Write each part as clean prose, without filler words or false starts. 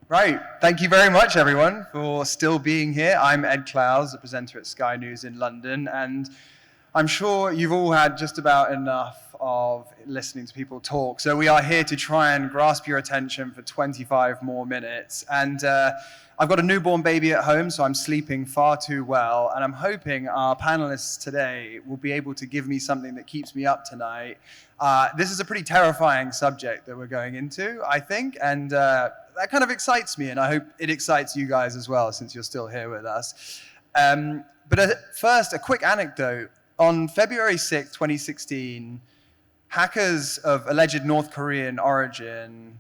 Right. Thank you very much, everyone, for still being here. I'm Ed Clowes, a presenter at Sky News in London, and I'm sure you've all had just about enough of listening to people talk. So we are here to try and grasp your attention for 25 more minutes. And I've got a newborn baby at home, so I'm sleeping far too well. And I'm hoping our panelists today will be able to give me something that keeps me up tonight. This is a pretty terrifying subject that we're going into, I think. And that kind of excites me, and I hope it excites you guys as well, since you're still here with us. But first, a quick anecdote. On February 6, 2016, hackers of alleged North Korean origin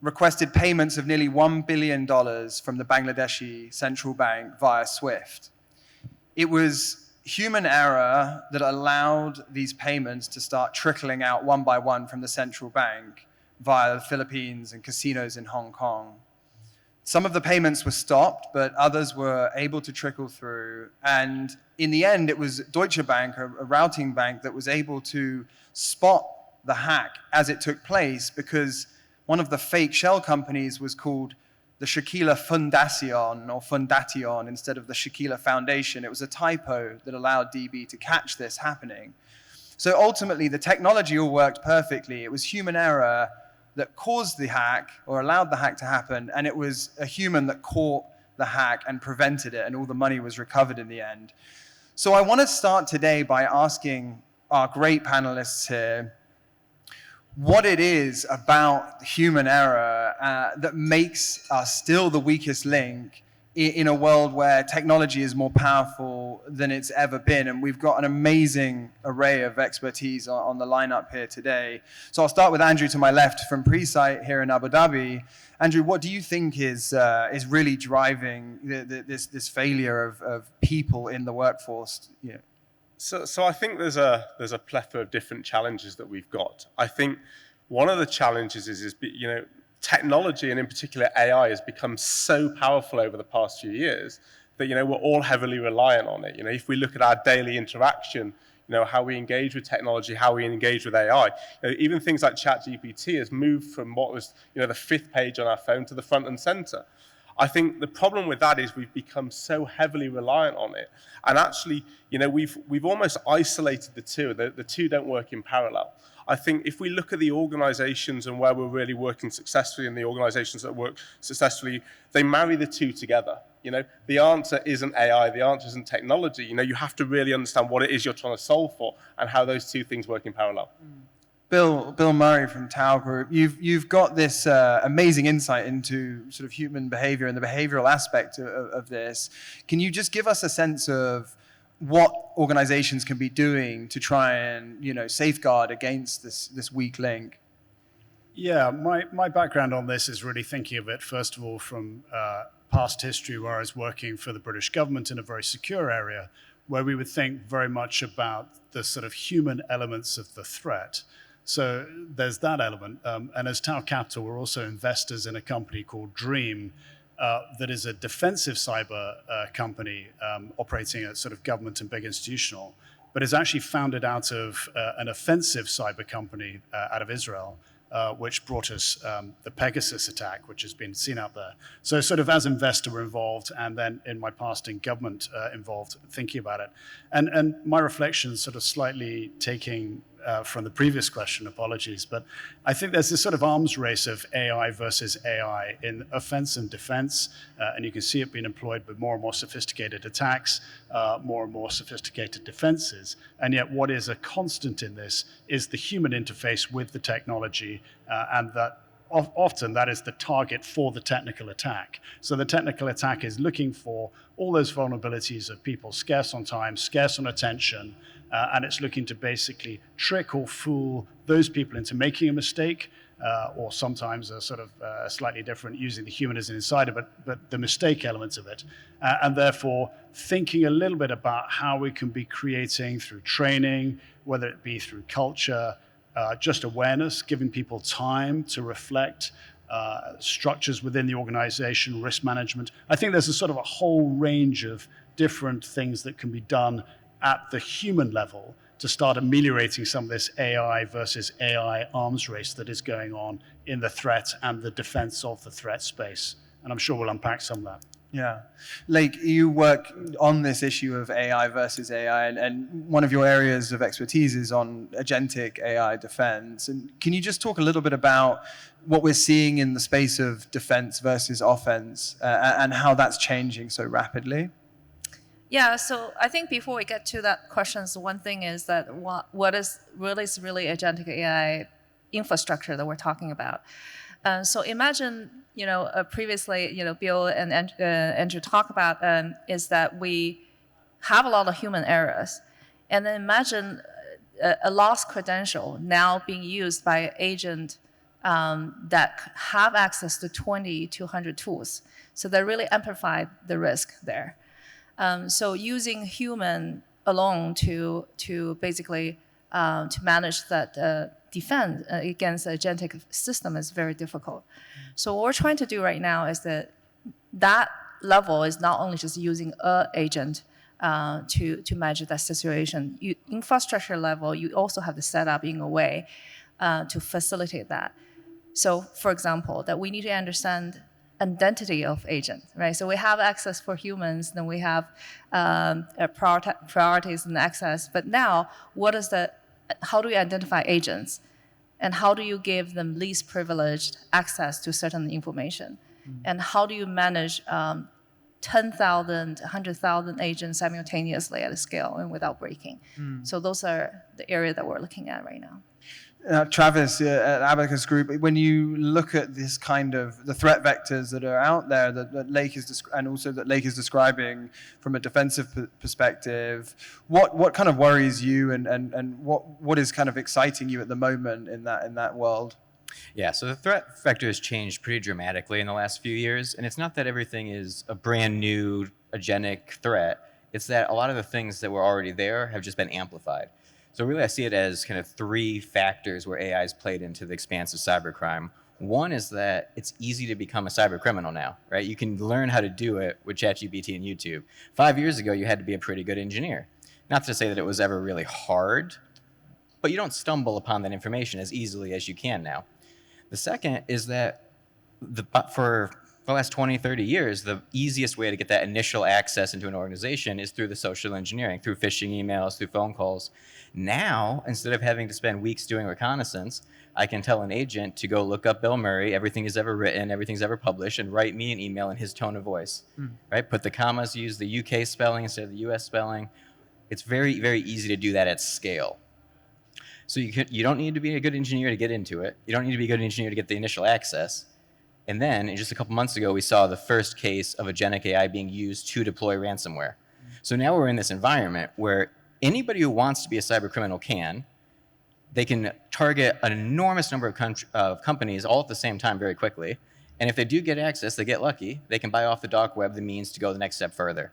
requested payments of nearly $1 billion from the Bangladeshi central bank via SWIFT. It was human error that allowed these payments to start trickling out one by one from the central bank via the Philippines and casinos in Hong Kong. Some of the payments were stopped, but others were able to trickle through. And in the end, it was Deutsche Bank, a routing bank, that was able to spot the hack as it took place, because one of the fake shell companies was called the Shaquila Fundación, or Fundation, instead of the Shaquila Foundation. It was a typo that allowed DB to catch this happening. So ultimately, the technology all worked perfectly. It was human error that caused the hack, or allowed the hack to happen, and it was a human that caught the hack and prevented it, and all the money was recovered in the end. So I want to start today by asking our great panelists here what it is about human error that makes us still the weakest link in a world where technology is more powerful than it's ever been. And we've got an amazing array of expertise on the lineup here today. So I'll start with Andrew to my left from Presight here in Abu Dhabi. Andrew, what do you think is really driving this failure of people in the workforce? Yeah. So I think there's a plethora of different challenges that we've got. I think one of the challenges is technology, and in particular AI, has become so powerful over the past few years that we're all heavily reliant on it. If we look at our daily interaction, how we engage with technology, how we engage with AI, even things like ChatGPT has moved from what was the fifth page on our phone to the front and center. I think the problem with that is we've become so heavily reliant on it, and actually, we've almost isolated the two. The two don't work in parallel. I think if we look at the organizations and where we're really working successfully, and the organizations that work successfully, they marry the two together. The answer isn't AI, the answer isn't technology. You have to really understand what it is you're trying to solve for and how those two things work in parallel. Bill Murray from Tao Group, you've got this amazing insight into sort of human behavior and the behavioral aspect of this. Can you just give us a sense of what organizations can be doing to try and safeguard against this weak link? Yeah, my background on this is really thinking of it, first of all, from past history, where I was working for the British government in a very secure area, where we would think very much about the sort of human elements of the threat. So there's that element. And as Tau Capital, we're also investors in a company called Dream, that is a defensive cyber company operating at sort of government and big institutional, but is actually founded out of an offensive cyber company out of Israel, which brought us the Pegasus attack, which has been seen out there. So sort of as investor, we're involved, and then in my past in government involved, thinking about it. And my reflections sort of slightly taking from the previous question, apologies, but I think there's this sort of arms race of AI versus AI in offense and defense, and you can see it being employed with more and more sophisticated attacks, more and more sophisticated defenses, and yet what is a constant in this is the human interface with the technology, and that often that is the target for the technical attack. So the technical attack is looking for all those vulnerabilities of people scarce on time, scarce on attention, and it's looking to basically trick or fool those people into making a mistake, or sometimes a sort of slightly different, using the human as an insider, but the mistake elements of it. And therefore, thinking a little bit about how we can be creating through training, whether it be through culture, just awareness, giving people time to reflect, structures within the organization, risk management. I think there's a sort of a whole range of different things that can be done at the human level to start ameliorating some of this AI versus AI arms race that is going on in the threat and the defense of the threat space. And I'm sure we'll unpack some of that. Yeah. Lake, you work on this issue of AI versus AI, and one of your areas of expertise is on agentic AI defense. And can you just talk a little bit about what we're seeing in the space of defense versus offense and how that's changing so rapidly? Yeah, so I think before we get to that question, one thing is that what is really agentic AI infrastructure that we're talking about. So imagine, previously, Bill and Andrew talk about is that we have a lot of human errors, and then imagine a lost credential now being used by an agent that have access to 20 to 100 tools. So that really amplified the risk there. So using human alone to basically to manage that defense against the agentic system is very difficult. So what we're trying to do right now is that level is not only just using an agent to manage that situation. Infrastructure level, you also have to set up in a way to facilitate that. So, for example, that we need to understand identity of agent, right? So we have access for humans, then we have priorities and access. But now, how do we identify agents? And how do you give them least privileged access to certain information? And how do you manage 10,000, 100,000 agents simultaneously at a scale and without breaking? So those are the area that we're looking at right now. Travis, at Abacus Group, when you look at this kind of the threat vectors that are out there that Lake is and also that Lake is describing from a defensive perspective, what kind of worries you and what is kind of exciting you at the moment in that world? Yeah, so the threat vector has changed pretty dramatically in the last few years, and it's not that everything is a brand new agentic threat. It's that a lot of the things that were already there have just been amplified. So really, I see it as kind of three factors where AI has played into the expanse of cybercrime. One is that it's easy to become a cyber criminal now, right? You can learn how to do it with ChatGPT and YouTube. 5 years ago, you had to be a pretty good engineer. Not to say that it was ever really hard, but you don't stumble upon that information as easily as you can now. The second is that for the last 20, 30 years, the easiest way to get that initial access into an organization is through the social engineering, through phishing emails, through phone calls. Now, instead of having to spend weeks doing reconnaissance, I can tell an agent to go look up Bill Murray, everything he's ever written, everything's ever published, and write me an email in his tone of voice, right? Put the commas, use the UK spelling instead of the US spelling. It's very, very easy to do that at scale. So you don't need to be a good engineer to get into it. You don't need to be a good engineer to get the initial access. And then, just a couple months ago, we saw the first case of agentic AI being used to deploy ransomware. So now we're in this environment where anybody who wants to be a cyber criminal can. They can target an enormous number of companies all at the same time very quickly. And if they do get access, they get lucky, they can buy off the dark web the means to go the next step further.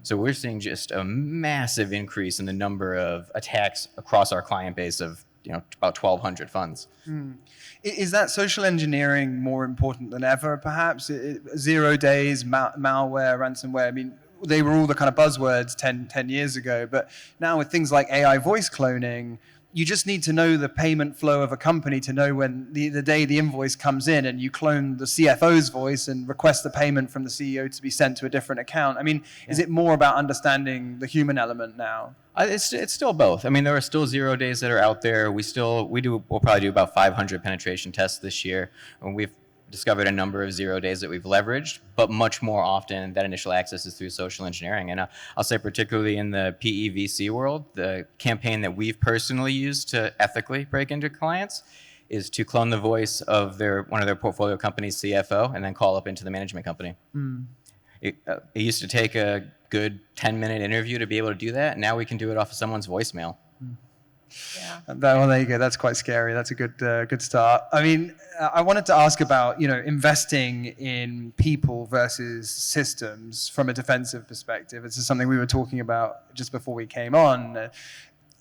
So we're seeing just a massive increase in the number of attacks across our client base of about 1,200 funds. Is that social engineering more important than ever, perhaps? 0 days, malware, ransomware, I mean, they were all the kind of buzzwords 10 years ago, but now with things like AI voice cloning, you just need to know the payment flow of a company to know when the day the invoice comes in, and you clone the CFO's voice and request the payment from the CEO to be sent to a different account. I mean, is it more about understanding the human element now? It's still both. I mean, there are still 0 days that are out there. We'll probably do about 500 penetration tests this year, and we've discovered a number of 0 days that we've leveraged, but much more often that initial access is through social engineering. And I'll say particularly in the PE/VC world, the campaign that we've personally used to ethically break into clients is to clone the voice of one of their portfolio company's CFO and then call up into the management company. It used to take a good 10-minute interview to be able to do that. Now we can do it off of someone's voicemail. Yeah. Well, there you go. That's quite scary. That's a good start. I mean, I wanted to ask about investing in people versus systems from a defensive perspective. This is something we were talking about just before we came on.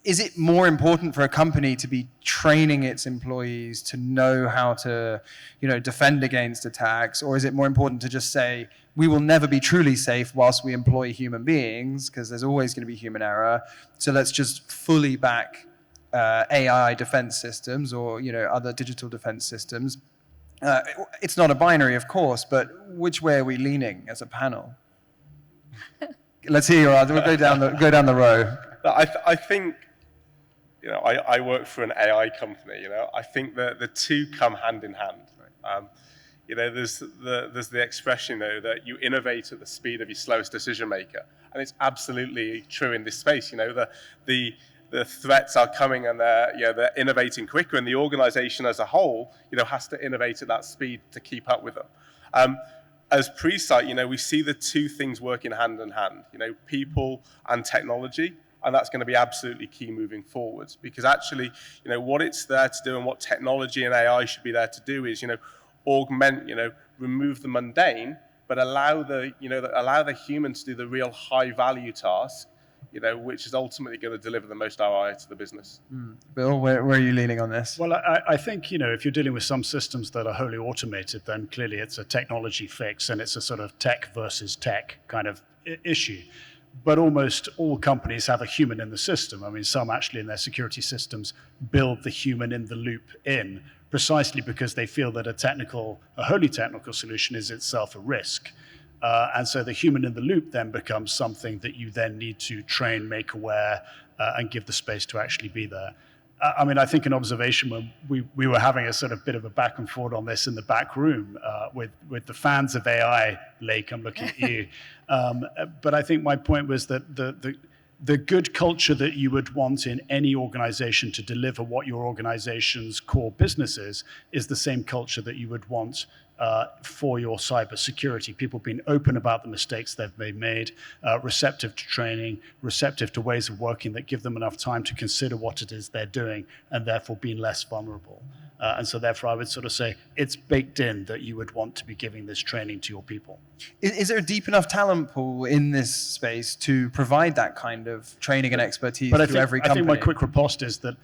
Is it more important for a company to be training its employees to know how to, defend against attacks, or is it more important to just say we will never be truly safe whilst we employ human beings because there's always going to be human error? So let's just fully back AI defense systems or other digital defense systems. It's not a binary, of course, but which way are we leaning as a panel? Let's hear your answer. We'll go down the row. I think, I work for an AI company. I think that the two come hand in hand. There's the expression that you innovate at the speed of your slowest decision maker, and it's absolutely true in this space. The threats are coming, and they're innovating quicker, and the organization as a whole, has to innovate at that speed to keep up with them. As Presight, we see the two things working hand in hand, people and technology, and that's going to be absolutely key moving forwards, because actually, what it's there to do and what technology and AI should be there to do is, augment, remove the mundane, but allow the human to do the real high value task, which is ultimately going to deliver the most ROI to the business. Bill, where are you leaning on this? Well, I think, if you're dealing with some systems that are wholly automated, then clearly it's a technology fix and it's a sort of tech versus tech kind of issue. But almost all companies have a human in the system. I mean, some actually in their security systems build the human in the loop in, precisely because they feel that a wholly technical solution is itself a risk. And so the human in the loop then becomes something that you then need to train, make aware, and give the space to actually be there. I think an observation when we were having a sort of bit of a back and forth on this in the back room with the fans of AI, Lake, I'm looking at you. But I think my point was that the good culture that you would want in any organization to deliver what your organization's core business is the same culture that you would want for your cybersecurity. People being open about the mistakes they've made, receptive to training, receptive to ways of working that give them enough time to consider what it is they're doing, and therefore being less vulnerable. And so therefore I would sort of say it's baked in that you would want to be giving this training to your people. Is there a deep enough talent pool in this space to provide that kind of training and expertise to every company? I think my quick riposte is that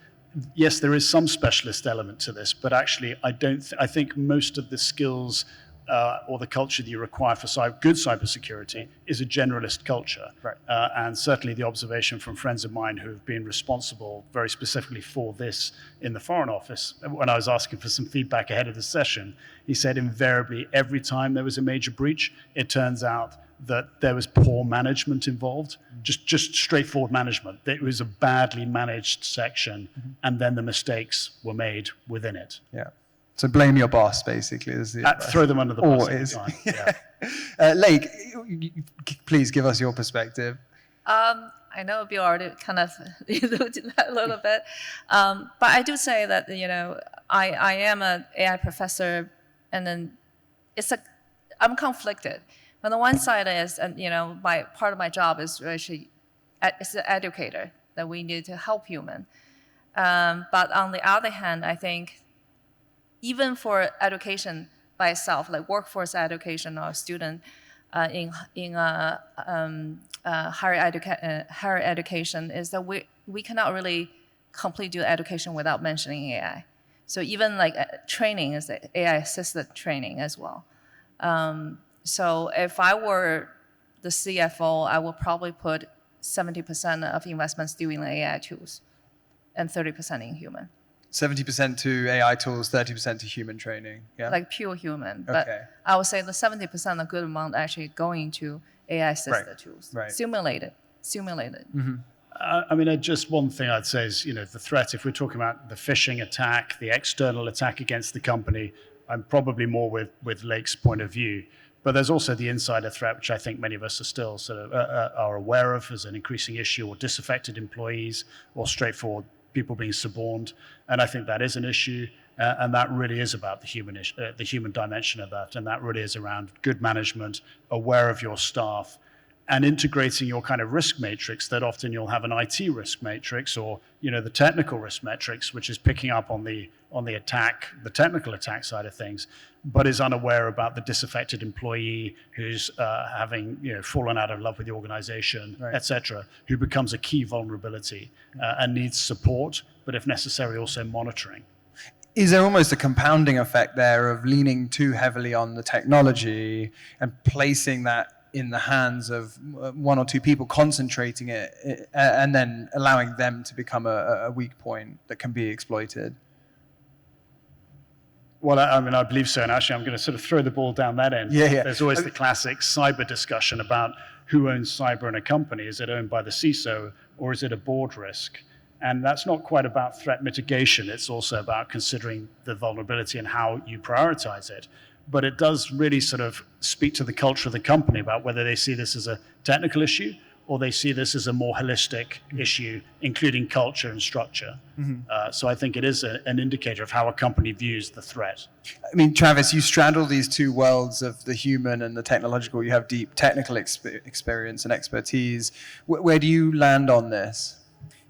yes, there is some specialist element to this, but actually I think most of the skills or the culture that you require for good cybersecurity is a generalist culture. Right. And certainly the observation from friends of mine who have been responsible very specifically for this in the Foreign Office, when I was asking for some feedback ahead of the session, he said invariably every time there was a major breach, it turns out that there was poor management involved, just straightforward management. It was a badly managed section, and then the mistakes were made within it. Yeah. So blame your boss, basically. Is the throw them under the bus. Always. Yeah. Lake, please give us your perspective. I know Bill already kind of alluded to that a little bit, but I do say that I am an AI professor, and then I'm conflicted. On the one side is, and part of my job is actually as an educator that we need to help human. But on the other hand, I think even for education by itself, like workforce education or student in higher education, is that we cannot really complete do education without mentioning AI. So even like training is AI assisted training as well. So if I were the CFO, I would probably put 70% of investments doing the AI tools and 30% in human. 70% to AI tools, 30% to human training. Yeah. Like pure human. Okay. But I would say the 70%, a good amount actually going to AI assisted tools. Right. Simulated. Mm-hmm. Just one thing I'd say is, the threat, if we're talking about the phishing attack, the external attack against the company, I'm probably more with Lake's point of view. But there's also the insider threat, which I think many of us are still sort of are aware of as an increasing issue, or disaffected employees, or straightforward people being suborned. And I think that is an issue, and that really is about the human dimension of that. And that really is around good management, aware of your staff, and integrating your kind of risk matrix that often you'll have an IT risk matrix or, the technical risk matrix, which is picking up on the attack, the technical attack side of things, but is unaware about the disaffected employee who's having, fallen out of love with the organization, right, et cetera, who becomes a key vulnerability and needs support, but if necessary, also monitoring. Is there almost a compounding effect there of leaning too heavily on the technology and placing that in the hands of one or two people, concentrating it, and then allowing them to become a weak point that can be exploited? Well, I mean, I believe so. And actually, I'm going to sort of throw the ball down that end. Yeah. There's always the classic cyber discussion about who owns cyber in a company. Is it owned by the CISO or is it a board risk? And that's not quite about threat mitigation. It's also about considering the vulnerability and how you prioritize it. But it does really sort of speak to the culture of the company about whether they see this as a technical issue or they see this as a more holistic issue, including culture and structure. So I think it is an indicator of how a company views the threat. I mean, Travis, you straddle these two worlds of the human and the technological. You have deep technical experience and expertise. Where do you land on this?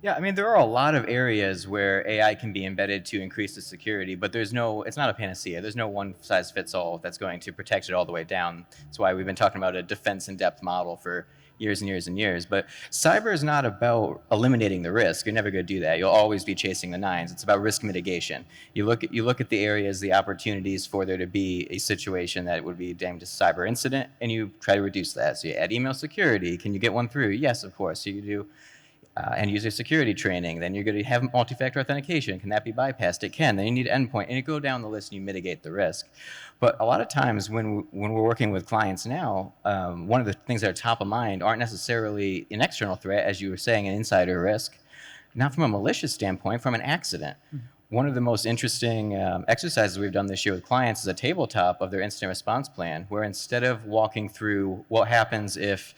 Yeah, I mean, there are a lot of areas where AI can be embedded to increase the security, but it's not a panacea. There's no one size fits all that's going to protect it all the way down. That's why we've been talking about a defense in depth model for years and years and years. But cyber is not about eliminating the risk. You're never going to do that. You'll always be chasing the nines. It's about risk mitigation. You look at the areas, the opportunities for there to be a situation that would be deemed a cyber incident, and you try to reduce that. So you add email security. Can you get one through? Yes, of course. So you do end user security training. Then you're going to have multi-factor authentication. Can that be bypassed? It can. Then you need endpoint, and you go down the list and you mitigate the risk. But a lot of times when we're working with clients now, one of the things that are top of mind aren't necessarily an external threat, as you were saying, an insider risk, not from a malicious standpoint, from an accident. One of the most interesting exercises we've done this year with clients is a tabletop of their incident response plan, where instead of walking through what happens if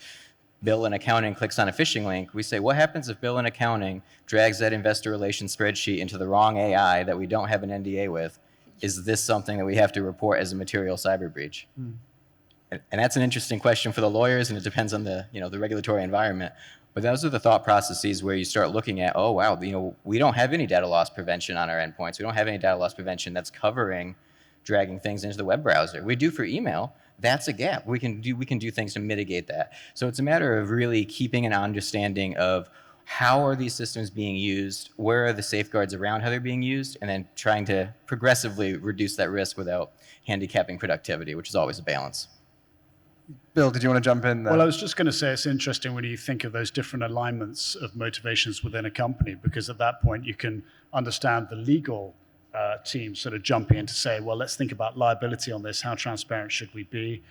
Bill in accounting clicks on a phishing link, we say, what happens if Bill in accounting drags that investor relations spreadsheet into the wrong AI that we don't have an NDA with? Is this something that we have to report as a material cyber breach? And that's an interesting question for the lawyers, and it depends on the regulatory environment. But those are the thought processes where you start looking at, oh wow, we don't have any data loss prevention on our endpoints. We don't have any data loss prevention that's covering dragging things into the web browser. We do for email. That's a gap. We can do things to mitigate that. So it's a matter of really keeping an understanding of how are these systems being used, where are the safeguards around how they're being used, and then trying to progressively reduce that risk without handicapping productivity, which is always a balance. Bill, did you want to jump in there? Well, I was just going to say it's interesting when you think of those different alignments of motivations within a company, because at that point you can understand the legal team sort of jumping in to say, well, let's think about liability on this. How transparent should we be?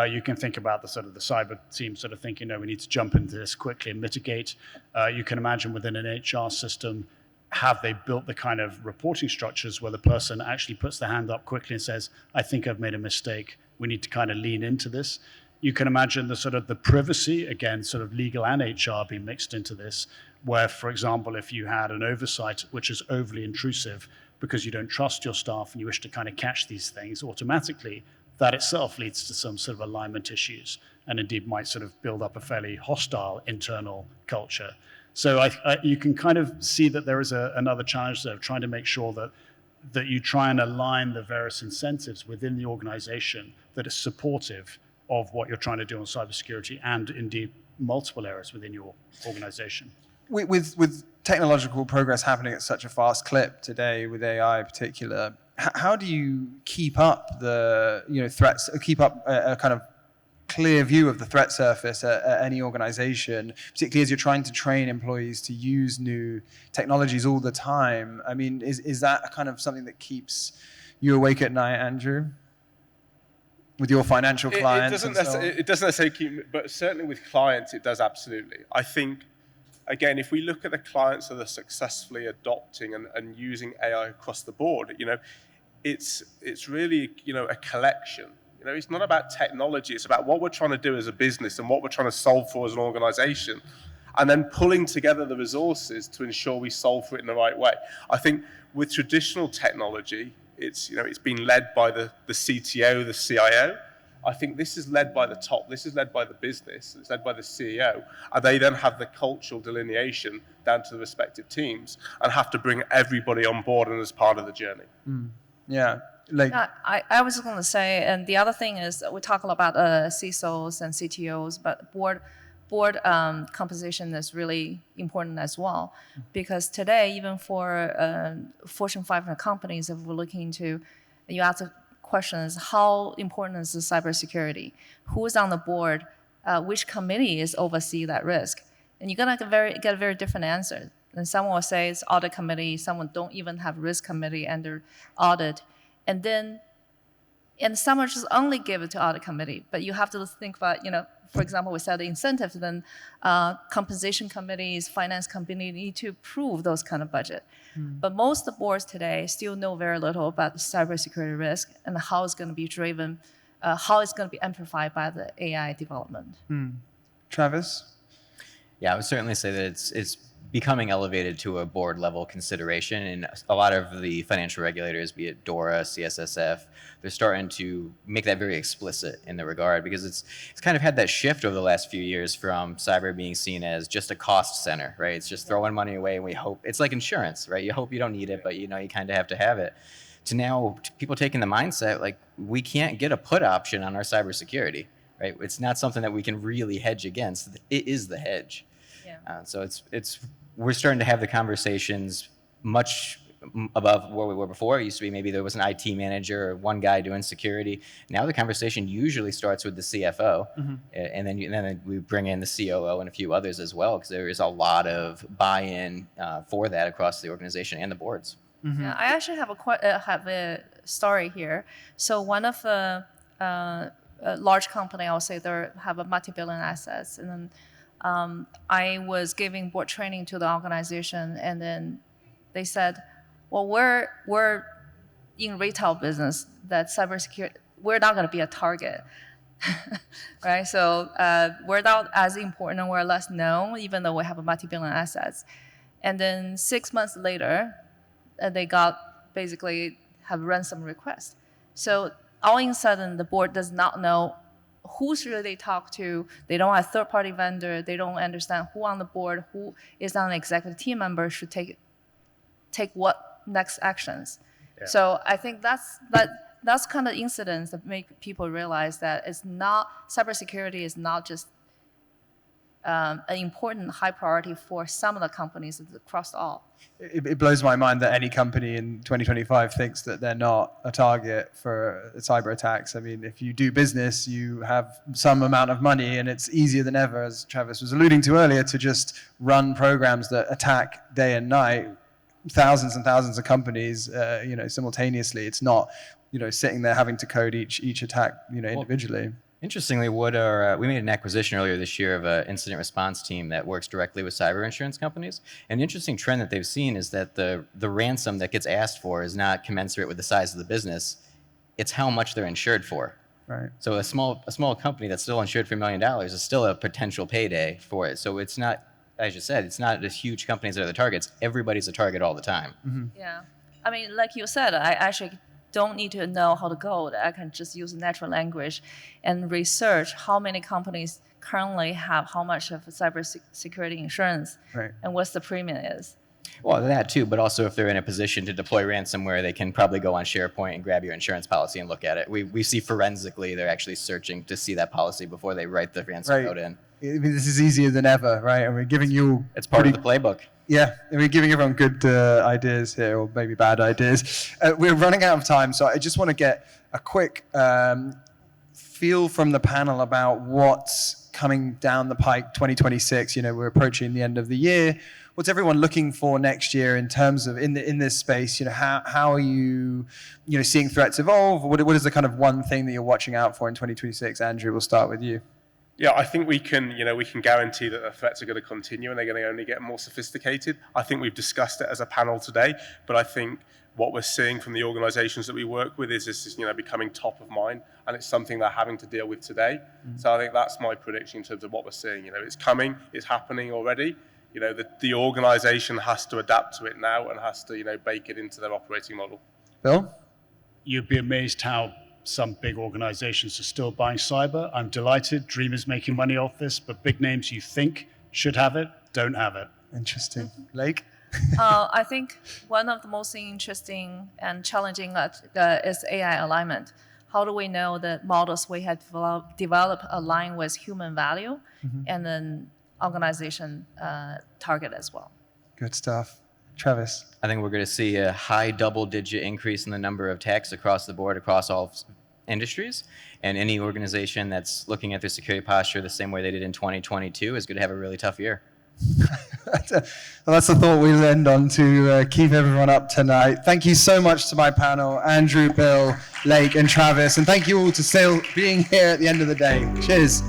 You can think about the cyber team sort of thinking, no, we need to jump into this quickly and mitigate. You can imagine within an HR system, have they built the kind of reporting structures where the person actually puts their hand up quickly and says, I think I've made a mistake. We need to kind of lean into this. You can imagine the privacy, again, sort of legal and HR being mixed into this, where, for example, if you had an oversight which is overly intrusive because you don't trust your staff and you wish to kind of catch these things automatically, that itself leads to some sort of alignment issues and indeed might sort of build up a fairly hostile internal culture. So you can kind of see that there is another challenge there of trying to make sure that you try and align the various incentives within the organization that is supportive of what you're trying to do on cybersecurity and indeed multiple areas within your organization. With technological progress happening at such a fast clip today, with AI in particular, how do you keep up the threats? Keep up a kind of clear view of the threat surface at any organization, particularly as you're trying to train employees to use new technologies all the time? I mean, is that kind of something that keeps you awake at night, Andrew? With your financial clients? It doesn't necessarily keep, but certainly with clients, it does absolutely. I think, again, if we look at the clients that are successfully adopting and using AI across the board, it's really, a collection. It's not about technology. It's about what we're trying to do as a business and what we're trying to solve for as an organization, and then pulling together the resources to ensure we solve for it in the right way. I think with traditional technology, it's been led by the CTO, the CIO. I think this is led by the top. This is led by the business. It's led by the CEO. And they then have the cultural delineation down to the respective teams and have to bring everybody on board and as part of the journey. Yeah. I was going to say, and the other thing is we talk a lot about CISOs and CTOs, but board composition is really important as well, because today, even for Fortune 500 companies, if we're looking to, you ask the question is how important is the cybersecurity? Who is on the board? Which committee is oversee that risk? And you're gonna get a very different answer. And someone will say it's audit committee. Someone don't even have risk committee under audit. And then And some are just only given to audit committee. But you have to think about, for example, we said the incentives, then compensation committees, finance committee need to approve those kind of budget. But most of the boards today still know very little about the cybersecurity risk and how it's going to be driven, how it's going to be amplified by the AI development. Travis? Yeah, I would certainly say that it's becoming elevated to a board level consideration, and a lot of the financial regulators, be it DORA, CSSF, they're starting to make that very explicit in the regard, because it's kind of had that shift over the last few years from cyber being seen as just a cost center, right? It's just throwing money away and we hope, it's like insurance, right? You hope you don't need it, but you kind of have to have it. To now people taking the mindset, like, we can't get a put option on our cybersecurity, right? It's not something that we can really hedge against. It is the hedge. Yeah. So we're starting to have the conversations much above where we were before. It used to be maybe there was an IT manager or one guy doing security. Now the conversation usually starts with the CFO, and then we bring in the COO and a few others as well, because there is a lot of buy-in for that across the organization and the boards. Yeah, I actually have a story here. So one of the large company, I would say, they have a multi-billion assets, and then I was giving board training to the organization, and then they said, well, we're in retail business, that cybersecurity, we're not going to be a target, right? So we're not as important and we're less known, even though we have a multi-billion assets. And then 6 months later, they basically have ransom requests. So all of a sudden, the board does not know who should they talk to. They don't have third-party vendor. They don't understand who on the board, who is on the executive team member should take what next actions. Yeah. So I think that's kind of incidents that make people realize that cybersecurity is not just an important high priority for some of the companies, across all. It blows my mind that any company in 2025 thinks that they're not a target for cyber attacks. I mean, if you do business, you have some amount of money, and it's easier than ever, as Travis was alluding to earlier, to just run programs that attack day and night thousands and thousands of companies, simultaneously. It's not, sitting there having to code each attack, individually. Interestingly, we made an acquisition earlier this year of an incident response team that works directly with cyber insurance companies. An interesting trend that they've seen is that the ransom that gets asked for is not commensurate with the size of the business. It's how much they're insured for. Right. So a small company that's still insured for $1 million is still a potential payday for it. So it's not, as you said, it's not the huge companies that are the targets. Everybody's a target all the time. Mm-hmm. Yeah. I mean, like you said, I actually don't need to know how to code. I can just use natural language and research how many companies currently have how much of cybersecurity insurance, right, and what's the premium is. Well, that too, but also if they're in a position to deploy ransomware, they can probably go on SharePoint and grab your insurance policy and look at it. We see forensically they're actually searching to see that policy before they write the ransom code in. I mean, this is easier than ever, right? And we're giving you... It's part of the playbook. Yeah, and we're giving everyone good ideas here, or maybe bad ideas. We're running out of time, so I just want to get a quick feel from the panel about what's coming down the pike 2026. We're approaching the end of the year. What's everyone looking for next year in terms of in this space? How are you seeing threats evolve? What is the kind of one thing that you're watching out for in 2026? Andrew, we'll start with you. Yeah, I think we can guarantee that the threats are going to continue and they're going to only get more sophisticated. I think we've discussed it as a panel today, but I think what we're seeing from the organizations that we work with is this is becoming top of mind, and it's something they're having to deal with today. Mm-hmm. So I think that's my prediction in terms of what we're seeing. It's coming, it's happening already. The organization has to adapt to it now and has to bake it into their operating model. Bill? You'd be amazed how some big organizations are still buying cyber. I'm delighted. Dream is making money off this, but big names you think should have it, don't have it. Interesting. Lake? I think one of the most interesting and challenging is AI alignment. How do we know that models we have developed align with human value, mm-hmm, and then organization target as well? Good stuff. Travis? I think we're going to see a high double-digit increase in the number of attacks across the board, across all industries. And any organization that's looking at their security posture the same way they did in 2022 is going to have a really tough year. Well, that's the thought we'll end on to keep everyone up tonight. Thank you so much to my panel, Andrew, Bill, Lake, and Travis. And thank you all to still being here at the end of the day. Cheers.